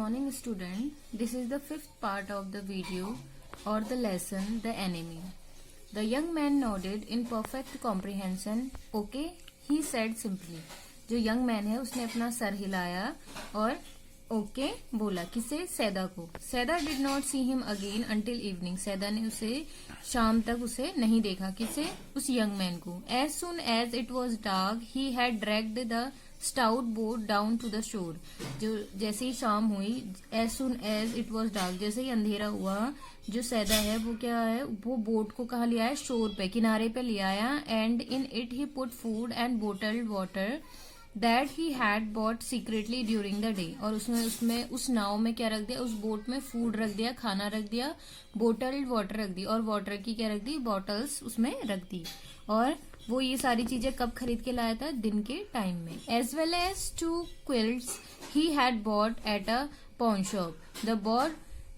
morning student. This is the fifth part of the video or the lesson The Enemy. The young man nodded in perfect comprehension. Okay, he said simply. जो young man है उसने अपना sir हिलाया और okay बोला. किसे? Saida को. Saida did not see him again until evening. Saida ने उसे शाम तक उसे नहीं देखा. किसे? उस यंग मैन को. As soon as it was dark he had dragged the stout boat down to the shore. जो जैसे ही शाम हुई, as soon as it was dark, जैसे ही अंधेरा हुआ, जो सैदा है वो क्या है, वो बोट को कहाँ ले आया? शोर पे, किनारे पे ले आया. And in it he put food and bottled water that he had bought secretly during the day. और उसमें उस नाव में क्या रख दिया? उस बोट में फूड रख दिया, खाना रख दिया, बोटल्ड वाटर रख दी, और वाटर की क्या रख दी? बॉटल्स उसमें रख दी. और वो ये सारी चीजें कब खरीद के लाया था? दिन के टाइम में. As well as 2 quilts he had bought at a pawn shop.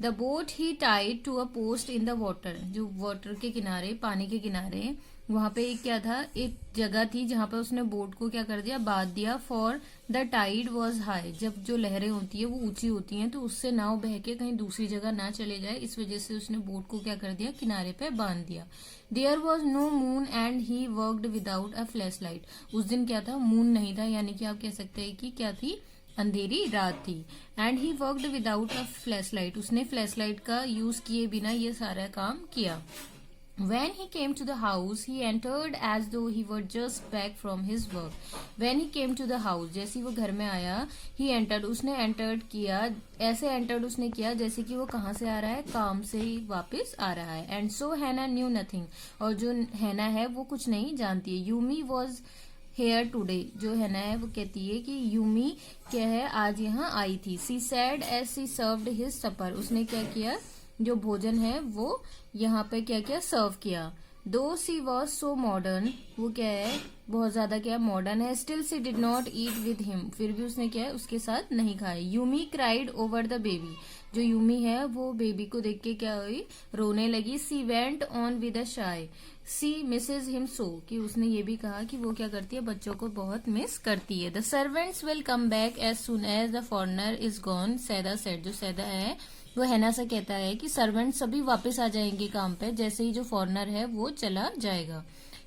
The boat he tied to a post in the water. जो वाटर के किनारे, पानी के किनारे, वहां पे एक क्या था? एक जगह थी जहां पर उसने बोट को क्या कर दिया? बांध दिया. For the tide was high. जब जो लहरें होती है वो ऊंची होती हैं, तो उससे नाव बह के कहीं दूसरी जगह ना चले जाए, इस वजह से उसने बोट को क्या कर दिया? किनारे पे बांध दिया. There was no moon and he worked without a flash light. उस दिन क्या था? मून नहीं था, यानी कि आप कह सकते हैं कि क्या थी? अंधेरी रात थी. And he worked without a flash light. उसने फ्लैश लाइट का यूज किए बिना ये सारा काम किया. When he came to the house, he entered as though he were just back from his work. When he came to the house, जैसे वो घर में आया, he entered, उसने entered किया, ऐसे entered उसने किया जैसे कि वो कहाँ से आ रहा है? काम से ही वापस आ रहा है. And so Hannah knew nothing. और जो हैना है वो कुछ नहीं जानती है. Yumi was here today. जो हैना है वो कहती है कि यूमी क्या है? आज यहाँ आई थी. She said as she served his supper. उसने क्या किया? जो भोजन है वो यहाँ पे क्या किया? सर्व किया. दो सी वॉज सो मॉडर्न, वो क्या है? बहुत ज्यादा क्या मॉडर्न है. Still she did not eat with him. फिर भी उसने क्या है? उसके साथ नहीं खाए. Yumi cried over the baby. जो यूमी है वो बेबी को देख के क्या हुई? रोने लगी. She went on with a sigh. She misses him so, कि उसने ये भी कहा कि वो क्या करती है? बच्चों को बहुत मिस करती है. The servants will come back as soon as the foreigner is gone. Sadao said, जो सैदा है वो हैना से कहता है कि सर्वेंट सभी वापस आ जाएंगे काम पे जैसे ही जो फॉरनर है वो चला जाएगा.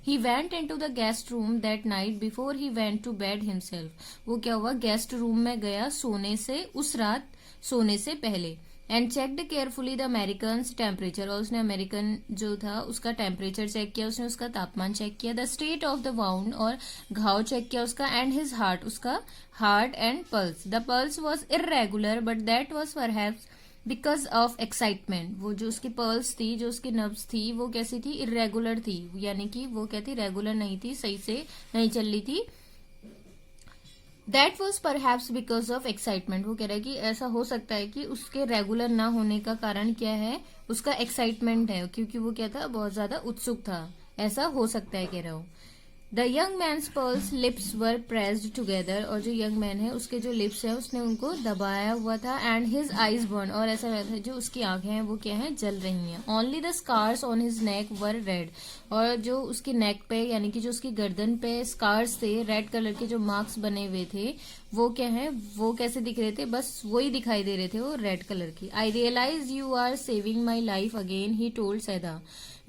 He went into the guest room that night before he went to bed himself. वो क्या हुआ? गेस्ट रूम में गया सोने से, उस रात सोने से पहले. And checked carefully the American temperature. और उसने अमेरिकन जो था उसका टेम्परेचर चेक किया, उसने उसका तापमान चेक किया. The state of the wound, और घाव चेक किया उसका. एंड हिज हार्ट, उसका heart and pulse. The pulse was irregular but that was perhaps because of excitement. वो जो उसकी पल्स थी, जो उसकी नब्स थी, वो कैसी थी? इरेगुलर थी, यानी कि वो कहती रेगुलर नहीं थी, सही से नहीं चल रही थी. That was perhaps because of excitement. वो कह रहा है कि ऐसा हो सकता है कि उसके रेगुलर ना होने का कारण क्या है? उसका एक्साइटमेंट है, क्योंकि वो क्या था? बहुत ज्यादा उत्सुक था. ऐसा हो सकता है कह रहा हूं. The young man's pale lips were pressed together. और जो यंग मैन है उसके जो लिप्स है उसने उनको दबाया हुआ था. एंड हिज आईज बर्न, और ऐसा लग रहा था जो उसकी आंखें हैं वो क्या है? जल रही हैं. Only the scars on his neck were red. और जो उसकी नेक पे, यानी कि जो उसकी गर्दन पे स्कार्स थे, रेड कलर के जो मार्क्स बने हुए थे, वो क्या है? वो कैसे दिख रहे थे? बस वही दिखाई दे रहे थे, वो रेड कलर की. I realize you are saving my life again, he told Saida.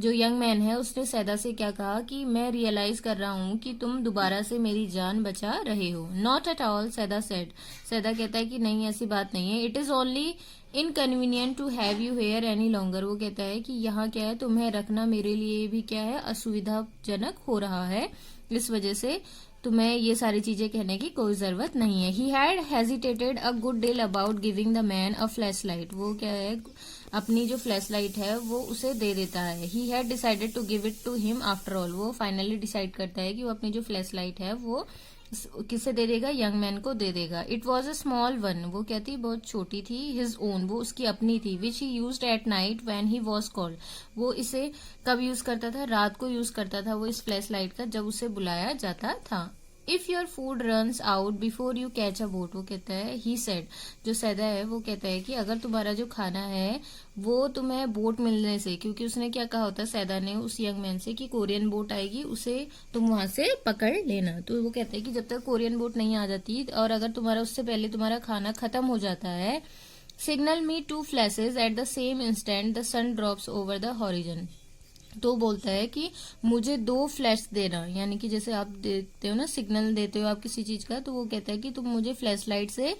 जो यंग मैन है उसने सैदा से क्या कहा? कि मैं रियलाइज कर रहा हूँ कि तुम दोबारा से मेरी जान बचा रहे हो. Not at all, Saida said. Saida कहता है कि नहीं, ऐसी बात नहीं है. It is only inconvenient to have you here any longer. वो कहता है कि यहाँ क्या है? तुम्हें रखना मेरे लिए भी क्या है? असुविधाजनक हो रहा है, इस वजह से तुम्हें ये सारी चीजें कहने की कोई जरूरत नहीं है. He had hesitated a good deal about giving the man a flash light. वो क्या है? अपनी जो फ्लैश लाइट है वो उसे दे देता है. He had decided to give it to him after all. वो फाइनली डिसाइड करता है कि वो अपनी जो फ्लैश लाइट है वो किसे दे देगा? यंग मैन को दे देगा. It was a small one. वो कहती बहुत छोटी थी. हिज ओन, वो उसकी अपनी थी. Which he used at night when he was cold. वो इसे कब यूज करता था? रात को यूज करता था वो इस फ्लैश लाइट का, जब उसे बुलाया जाता था. If your food runs out before you catch a boat. वो कहता है, ही सेड, जो सैदा है वो कहता है कि अगर तुम्हारा जो खाना है वो तुम्हें बोट मिलने से, क्योंकि उसने क्या कहा होता है सैदा ने उस यंग मैन से कि कोरियन बोट आएगी, उसे तुम वहां से पकड़ लेना. तो वो कहता है कि जब तक कोरियन बोट नहीं आ जाती और अगर तुम्हारा उससे पहले तुम्हारा खाना खत्म हो जाता है signal me 2 flashes at the same instant the sun drops over the horizon. तो बोलता है कि मुझे 2 फ्लैश देना, यानी कि जैसे आप देते हो ना, सिग्नल देते हो आप किसी चीज का, तो वो कहता है कि तुम मुझे फ्लैश लाइट से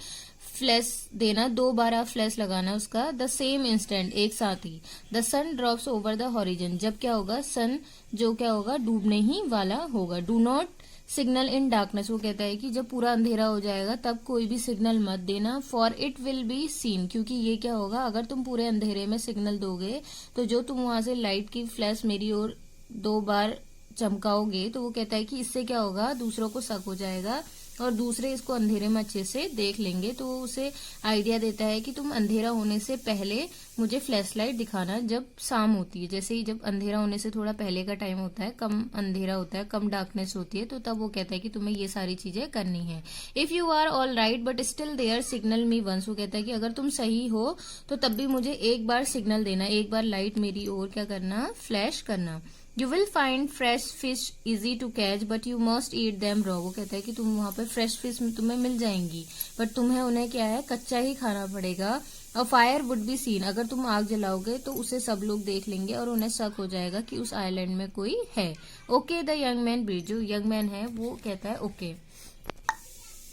फ्लैश देना, 2 बार आप फ्लैश लगाना उसका, द सेम इंस्टेंट, एक साथ ही। The sun drops over the horizon, जब क्या होगा, सन जो क्या होगा, डूबने ही वाला होगा। Do not signal in darkness, वो कहता है कि जब पूरा अंधेरा हो जाएगा तब कोई भी सिग्नल मत देना, for it will be seen, क्योंकि ये क्या होगा, अगर तुम पूरे अंधेरे में सिग्नल दोगे तो जो तुम वहां से लाइट की फ्लैश मेरी ओर 2 बार चमकाओगे, तो वो कहता है कि इससे क्या होगा, दूसरों को शक हो जाएगा और दूसरे इसको अंधेरे में अच्छे से देख लेंगे। तो उसे आइडिया देता है कि तुम अंधेरा होने से पहले मुझे फ्लैश लाइट दिखाना जब शाम होती है। जैसे ही जब अंधेरा होने से थोड़ा पहले का टाइम होता है, कम अंधेरा होता है, कम डार्कनेस होती है, तो तब वो कहता है कि तुम्हें ये सारी चीजें करनी है। If you are all right but still there signal me once, वो कहता है कि अगर तुम सही हो तो तब भी मुझे एक बार सिग्नल देना, एक बार लाइट मेरी ओर क्या करना, फ्लैश करना। You will find fresh fish easy to catch but you must eat them raw, वो कहता है कि तुम वहां पर फ्रेश फिश तुम्हें मिल जाएंगी, बट तुम्हें उन्हें क्या है, कच्चा ही खाना पड़ेगा। A fire would be seen, अगर तुम आग जलाओगे तो उसे सब लोग देख लेंगे और उन्हें शक हो जाएगा कि उस आइलैंड में कोई है। Okay the young man breed, जो यंग मैन है वो कहता है okay.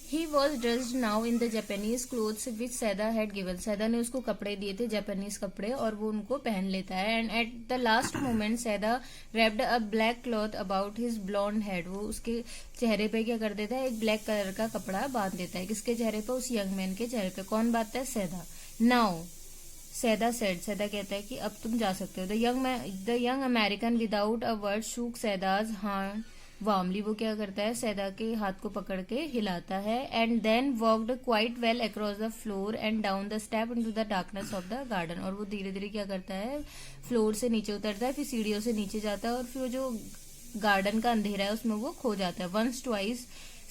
He was dressed now in the Japanese clothes which Seda had given. Seda ने उसको कपड़े दिए थे, जापानीज कपड़े, और वो उनको पहन लेता है। And at the last moment Seda wrapped a black cloth about his blonde head. वो उसके चेहरे पे क्या कर देता है, एक ब्लैक कलर का कपड़ा बांध देता है। किसके चेहरे पे, उस यंग मैन के चेहरे पे। कौन बांधता है, सैदा। नाउ सैदा सेड, सैदा कहता है कि अब तुम जा सकते हो। The young American without a word shook Saida's hand warmly, वो क्या करता है, सैदा के हाथ को पकड़ के हिलाता है। And then walked quite well across the floor and down the step into the darkness of the garden, और वो धीरे धीरे क्या करता है, फ्लोर से नीचे उतरता है, फिर सीढ़ियों से नीचे जाता है और फिर जो गार्डन का अंधेरा है उसमें वो खो जाता है। Once twice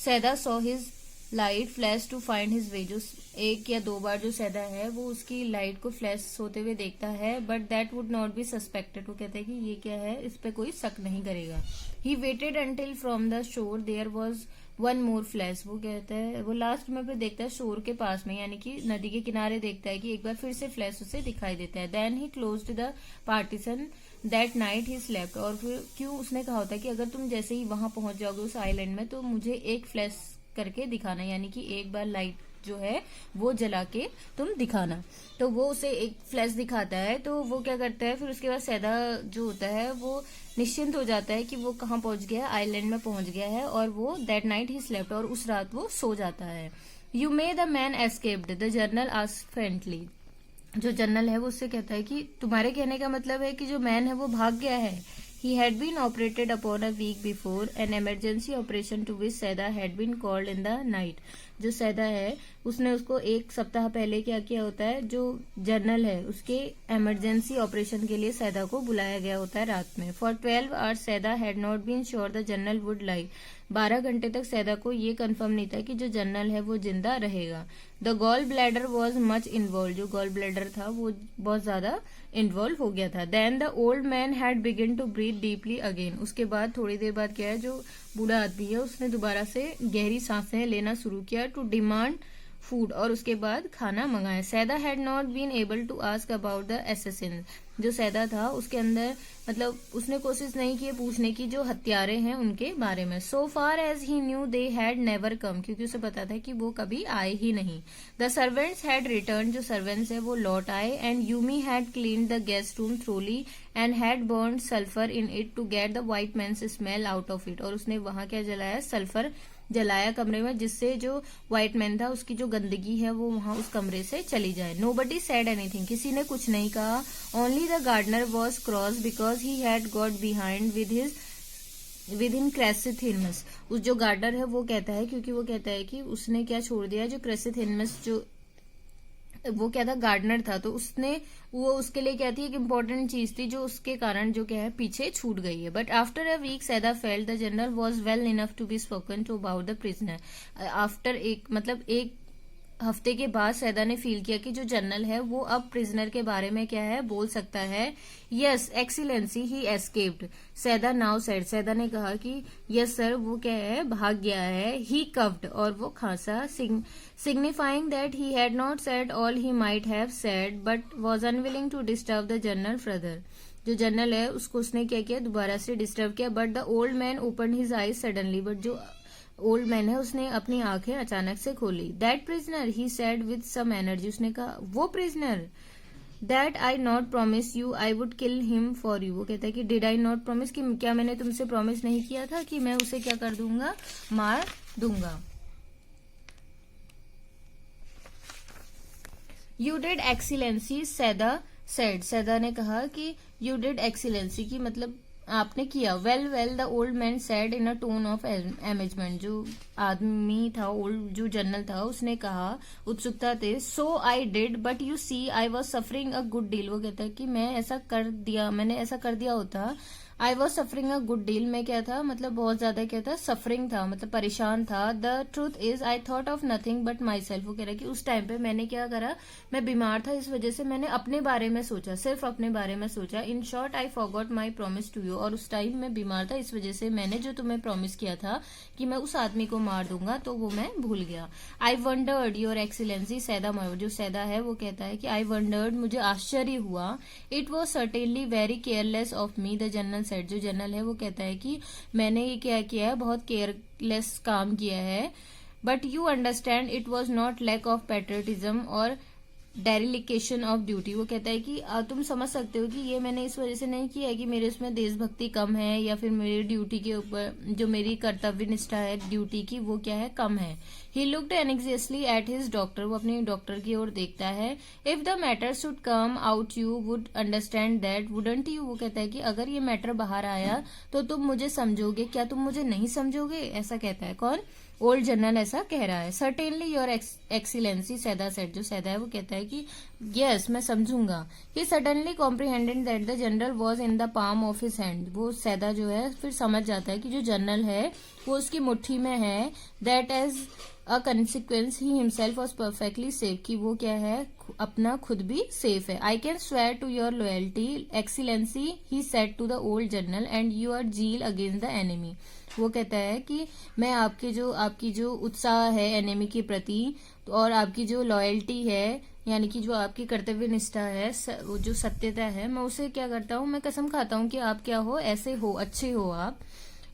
Sadao saw his light flash to find his way, जो 1 या 2 बार जो सैदा है वो उसकी लाइट को फ्लैश होते हुए देखता है, but that would not be suspected, वो कहते हैं कि ये क्या है, इस पे कोई शक नहीं करेगा। He waited until from the shore there was 1 more flash, वो कहता है, वो लास्ट में फिर देखता है शोर के पास में, यानी कि नदी के किनारे देखता है कि एक बार फिर से फ्लैश उसे दिखाई देता है। Then he closed the partition that night he slept, और फिर क्यों उसने कहा होता है कि अगर तुम जैसे ही वहां पहुंच जाओगे उस आइलैंड में तो मुझे एक फ्लैश करके दिखाना, यानी कि एक बार लाइट जो है वो जला के तुम दिखाना। तो वो उसे एक फ्लैश दिखाता है, तो वो क्या करता है, फिर उसके बाद सैदा जो होता है वो निश्चिंत हो जाता है कि वो कहाँ पहुंच गया, आइलैंड में पहुंच गया है, और वो दैट नाइट ही स्लेप्ट, और उस रात वो सो जाता है। You may the man escaped, the journal asked friendly, जो जर्नल है वो उससे कहता है कि तुम्हारे कहने का मतलब है कि जो मैन है वो भाग गया है। He had been operated upon a week before, an emergency operation to which Saida had been called in the night. जो सैदा है उसने उसको 1 सप्ताह पहले क्या किया होता है, जो जर्नल है उसके इमरजेंसी ऑपरेशन के लिए सैदा को बुलाया गया होता है रात में। For 12 hours Sadao had not been sure the general would live, 12 घंटे तक सैदा को ये कंफर्म नहीं था कि जो जर्नल है वो जिंदा रहेगा। The gall bladder was much involve, जो गॉल ब्लैडर था वो बहुत ज्यादा इन्वॉल्व हो गया था। Then the old man had begin to breathe deeply again, उसके बाद थोड़ी देर बाद क्या है, जो बूढ़ा आदमी है उसने दोबारा से गहरी सांसें लेना शुरू किया, टू डिमांड फूड, और उसके बाद खाना मंगाया। Saida had not been able to ask about the assassin, जो सैदा था उसके अंदर मतलब उसने कोशिश नहीं की पूछने की जो हत्यारे हैं उनके बारे में। So far as he knew they had never come, क्योंकि उसे पता था कि वो कभी आए ही नहीं। द सर्वेंट्स हैड रिटर्न, जो सर्वेंट्स है वो लौट आए। And Yumi had clean the guest room thoroughly and had burn sulphur in it to get the white man smell out of it, और उसने वहां क्या जलाया, सल्फर जलाया कमरे में, जिससे जो व्हाइट मैन था उसकी जो गंदगी है वो वहां उस कमरे से चली जाए। नोबडी सेड एनीथिंग, किसी ने कुछ नहीं कहा। Only the gardener was cross because he had got behind with in chrysanthemums, उस जो गार्डनर है वो कहता है, क्योंकि वो कहता है कि उसने क्या छोड़ दिया, जो क्रेसिथिनमस जो वो क्या था, गार्डनर था, तो उसने वो उसके लिए क्या थी, एक इम्पोर्टेंट चीज थी जो उसके कारण जो क्या है पीछे छूट गई है। But after a week Sadao felt the general was well enough to be spoken to about the prisoner, आफ्टर एक हफ्ते के बाद सैदा ने फील किया कि जो जनरल है वो अब प्रिजनर के बारे में क्या है बोल सकता है. यस एक्सीलेंसी ही एस्केप्ड. सैदा नाउ सेड. सैदा ने कहा कि यस सर वो क्या है भाग गया है. ही कव्ड और वो खांसा. Signifying that he had not said all he might have said but was unwilling to disturb the general further. जो जनरल है उसको उसने क्या किया दोबारा से डिस्टर्ब किया. But the old man open his eyes suddenly. But जो ओल्ड मैन है उसने अपनी आंखें अचानक से खोली. That prisoner he said with some energy. उसने कहा वो prisoner. That I not promise you I would kill him for you. वो कहता है कि डिड आई नॉट प्रॉमिस कि क्या मैंने तुमसे प्रॉमिस नहीं किया था कि मैं उसे क्या कर दूंगा मार दूंगा. You did excellency Saida said. Saida ने कहा कि यू डिड एक्सीलेंसी की मतलब आपने किया. Well well the old man said in a tone of amazement. जो आदमी था ओल्ड जो जनरल था उसने कहा उत्सुकता थे. So I did but you see I was suffering a good deal. वो कहता है कि मैंने ऐसा कर दिया होता. I was suffering a good deal. मैं क्या था मतलब बहुत ज्यादा क्या था सफरिंग था मतलब परेशान था. The truth is I thought of nothing but my self. वो कह रहा है कि उस टाइम पे मैंने क्या करा मैं बीमार था इस वजह से मैंने अपने बारे में सोचा सिर्फ अपने बारे में सोचा. In short I forgot my promise to you. और उस टाइम मैं बीमार था इस वजह से मैंने जो तुम्हें प्रॉमिस किया था कि मैं उस आदमी को मार दूंगा तो वो मैं भूल गया. I wondered your excellency. Saida जो सैदा है वो कहता है कि आई वंडर्ड मुझे आश्चर्य हुआ. It was certainly very careless of me. The general said. जो जनरल है वो कहता है कि मैंने ये क्या किया है बहुत केयरलेस काम किया है. But you understand it was not lack of patriotism or dereliction of duty. वो कहता है कि तुम समझ सकते हो कि ये मैंने इस वजह से नहीं किया है कि मेरे उसमें देशभक्ति कम है या फिर मेरी ड्यूटी के ऊपर जो मेरी कर्तव्य निष्ठा है ड्यूटी की वो क्या है कम है. He looked anxiously at his doctor. वो अपने डॉक्टर की ओर देखता है. If the matter should come out you would understand that wouldn't you. वो कहता है कि अगर ये मैटर बाहर आया तो तुम मुझे समझोगे क्या तुम मुझे नहीं समझोगे. ऐसा कहता है कौन ओल्ड जनरल ऐसा कह रहा है. Certainly your excellency Saida said. जो सैदा है वो कहता है कि यस मैं समझूंगा. He suddenly comprehended that the general was in the palm of his hand. वो सैदा जो है फिर समझ जाता है कि जो जनरल है वो उसकी मुट्ठी में है. That as a consequence he himself was perfectly safe. कि वो क्या है अपना खुद भी सेफ है. I can swear to your loyalty excellency he said to the old general and your zeal against the enemy. वो कहता है कि मैं आपकी जो उत्साह है एनिमी के प्रति और आपकी जो लॉयल्टी है यानी कि जो आपकी कर्तव्य निष्ठा है जो सत्यता है मैं उसे क्या करता हूँ मैं कसम खाता हूँ कि आप क्या हो ऐसे हो अच्छे हो आप.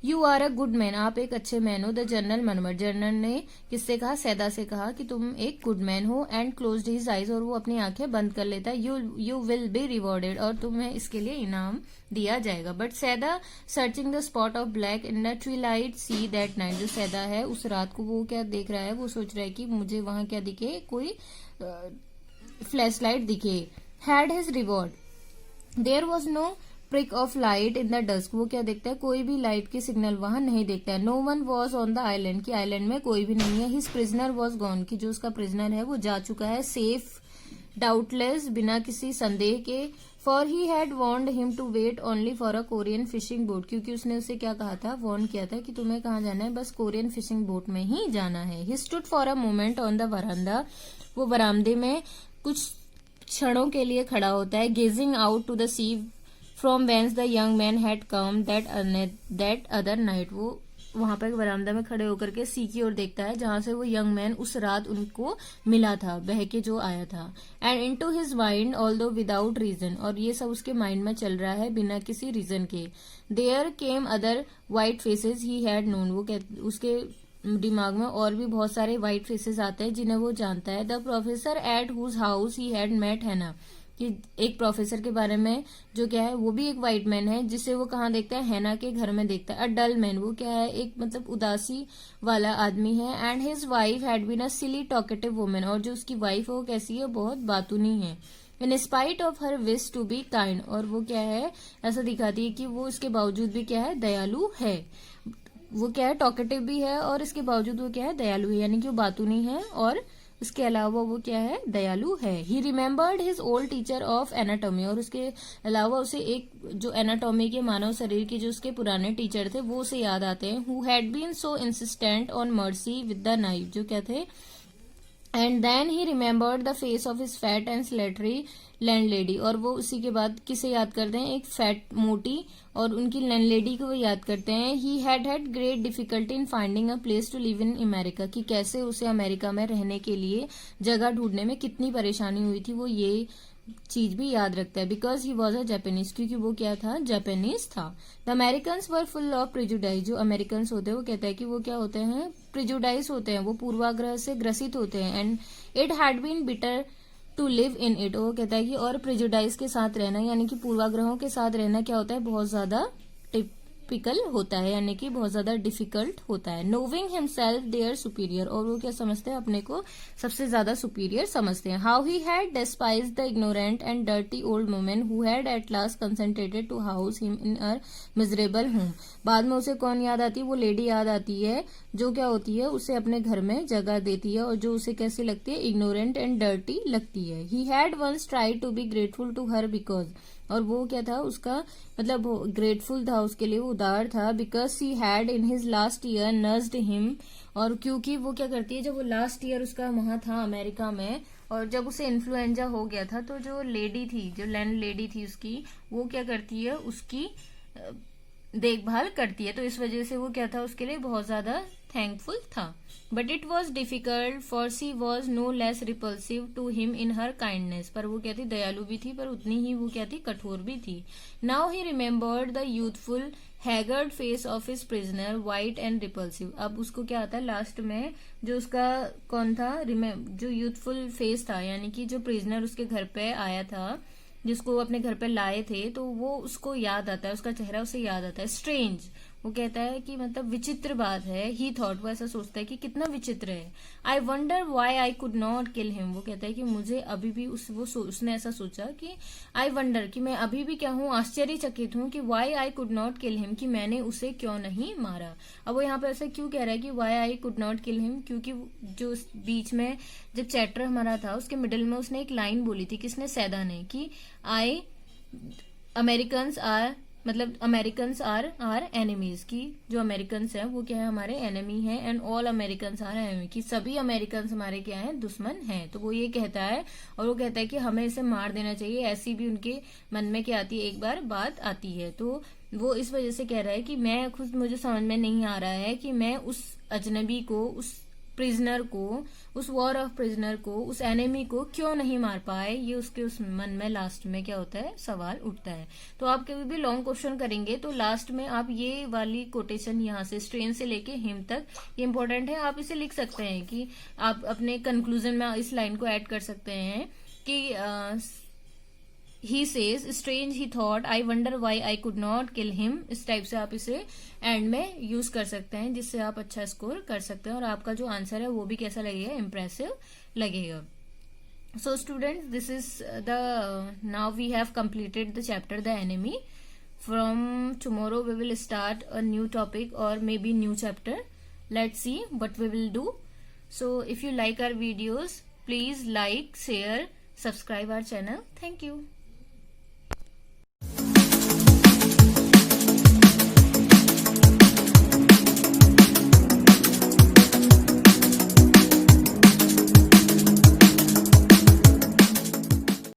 You are a good man. आप एक अच्छे मैन हो. The general मनमर. जनरल ने किससे कहा सैदा से कहा कि तुम एक गुड मैन हो. And closed his eyes. और वो अपनी आंखें बंद कर लेता है. You will be rewarded. और तुम्हें इसके लिए इनाम दिया जाएगा. But Sadao searching the spot of black in the twilight sea that night. जो सैदा है उस रात को वो क्या देख रहा है वो सोच रहा है कि मुझे वहां क्या दिखे कोई फ्लैश लाइट दिखे. Had his reward. There was no prick of light in the dusk. वो क्या देखता है कोई भी लाइट के सिग्नल वहां नहीं देखता है. No one was on the island. की आइलैंड में कोई भी नहीं है. His prisoner was gone. की जो उसका प्रिजनर है वो जा चुका है. सेफ डाउटलेस बिना किसी संदेह के. For he had warned him to wait only for a Korean fishing boat. क्योंकि उसने उसे क्या कहा था वॉर्न किया था कि तुम्हें कहाँ जाना है बस कोरियन फिशिंग बोट में ही जाना है. He stood for a moment on the veranda. वो बरामदे में कुछ क्षणों के लिए खड़ा होता है. Gazing out to the sea from whence the young man had come that other night. वो वहां पर बरामदा में खड़े होकर के सी की ओर देखता है जहां से वो यंग मैन उस रात उनको मिला था बह के जो आया था. And into his mind although without reason. और ये सब उसके माइंड में चल रहा है बिना किसी रीजन के. There came other white faces he had known. वो उसके दिमाग में और भी बहुत सारे व्हाइट फेसेस आते हैं जिन्हें वो जानता है. The professor at whose house he had met Hana. कि एक प्रोफेसर के बारे में जो क्या है वो भी एक व्हाइट मैन है जिसे वो कहाँ देखता है हैना के घर में देखता है. A dull man. वो क्या है एक मतलब उदासी वाला आदमी है. And his wife had been a silly talkative woman. और जो उसकी वाइफ है वो कैसी है बहुत बातूनी है. In spite of her wish to be kind. और वो क्या है ऐसा दिखाती है कि वो इसके बावजूद भी क्या है दयालु है. वो क्या है टॉकेटिव भी है और इसके बावजूद वो क्या है दयालु है यानी कि वो बातूनी है और उसके अलावा वो क्या है दयालु है. He remembered his old teacher of anatomy. और उसके अलावा उसे एक जो एनाटॉमी के मानव शरीर के जो उसके पुराने टीचर थे वो उसे याद आते हैं. Who had been so insistent on mercy with the knife. जो क्या थे and then he remembered the face of his fat and slatternly landlady, और वो उसी के बाद किसे याद करते हैं, एक फैट मोटी और उनकी लैंडलेडी को वो याद करते हैं. He had great difficulty in finding a place to live in America, कि कैसे उसे अमेरिका में रहने के लिए जगह ढूंढने में कितनी परेशानी हुई थी, वो ये चीज भी याद रखता है. Because he was a Japanese, क्योंकि वो क्या था, जापानीज था. The American were full of prejudice, जो अमेरिकन होते हैं वो कहता है कि वो क्या होते हैं, प्रिजुडाइज होते हैं, वो पूर्वाग्रह से ग्रसित होते हैं. And it had been bitter to live in it, वो कहता है कि और प्रिजुडाइज के साथ रहना यानी कि पूर्वाग्रहों के साथ रहना क्या होता है, बहुत ज्यादा टिपिकल होता है, यानी कि बहुत ज्यादा डिफिकल्ट होता है. नोविंग हिमसेल्फ देयर सुपीरियर, और वो क्या समझते हैं, अपने को सबसे ज्यादा सुपीरियर समझते हैं. How he had despise the ignorant and dirty old women who had at last concentrated to house him in her miserable home. बाद में उसे कौन याद आती है, वो लेडी याद आती है जो क्या होती है, उसे अपने घर में जगह देती है और जो उसे कैसी लगती है, इग्नोरेंट एंड डर्टी लगती है. He had once tried to be grateful to her because, और वो क्या था, उसका मतलब ग्रेटफुल था उसके लिए, वो उदार था. Because she had in his last year nursed him, और क्योंकि वो क्या करती है, जब वो लास्ट ईयर उसका वहां था अमेरिका में और जब उसे इन्फ्लुएंजा हो गया था, तो जो लेडी थी, जो लैंड लेडी थी उसकी, वो क्या करती है, उसकी देखभाल करती है. तो इस वजह से वो क्या था, उसके लिए बहुत ज्यादा थैंकफुल था. But it was difficult for she was no less repulsive to him in her kindness, पर वो क्या थी, दयालु भी थी पर उतनी ही वो क्या थी, कठोर भी थी. Now he remembered the youthful haggard face of his prisoner white and repulsive. अब उसको क्या आता है लास्ट में, जो उसका कौन था, जो यूथफुल फेस था, यानी कि जो प्रिजनर उसके घर पे आया था, जिसको वो अपने घर पे लाए थे, तो वो उसको याद आता है, उसका चेहरा उसे याद आता है. स्ट्रेंज, वो कहता है कि मतलब विचित्र बात है. ही थॉट, वो ऐसा सोचता है कि कितना विचित्र है. I wonder why I could not kill him, वो कहता है कि मुझे अभी भी उसने ऐसा सोचा कि आई वंडर, कि मैं अभी भी क्या हूँ, आश्चर्यचकित हूँ कि why I could not kill him, कि मैंने उसे क्यों नहीं मारा. अब वो यहाँ पे ऐसा क्यों कह रहा है कि why I could not kill him, क्योंकि जो बीच में जब चैप्टर हमारा था उसके मिडिल में उसने एक लाइन बोली थी, किसने, सैदा ने, कि आई अमेरिकन्स आर, मतलब अमेरिकन्स आर आर एनिमीज, की जो अमेरिकन्स हैं वो क्या है, हमारे एनिमी हैं. And all Americans are enemy, की सभी अमेरिकन्स हमारे क्या हैं, दुश्मन हैं. तो वो ये कहता है, और वो कहता है कि हमें इसे मार देना चाहिए. ऐसी भी उनके मन में क्या आती है, एक बार बात आती है. तो वो इस वजह से कह रहा है कि मैं खुद, मुझे समझ में नहीं आ रहा है कि मैं उस अजनबी को, उस प्रिजनर को, उस वॉर ऑफ प्रिजनर को, उस एनिमी को क्यों नहीं मार पाए. ये उसके उस मन में लास्ट में क्या होता है, सवाल उठता है. तो आप कभी भी लॉन्ग क्वेश्चन करेंगे तो लास्ट में आप ये वाली कोटेशन यहाँ से स्ट्रेन से लेके हिम तक, ये इंपॉर्टेंट है. आप इसे लिख सकते हैं कि आप अपने कंक्लूजन में इस लाइन को ऐड कर सकते हैं कि he says strange he thought I wonder why I could not kill him. इस टाइप से आप इसे एंड में यूज कर सकते हैं, जिससे आप अच्छा स्कोर कर सकते हैं और आपका जो आंसर है वो भी कैसा लगेगा, इम्प्रेसिव लगेगा. So students, this is now we have completed the chapter the enemy. From tomorrow we will start a new topic or maybe new chapter. Let's see what we will do. So if you like our videos, please like, share, subscribe our channel. Thank you.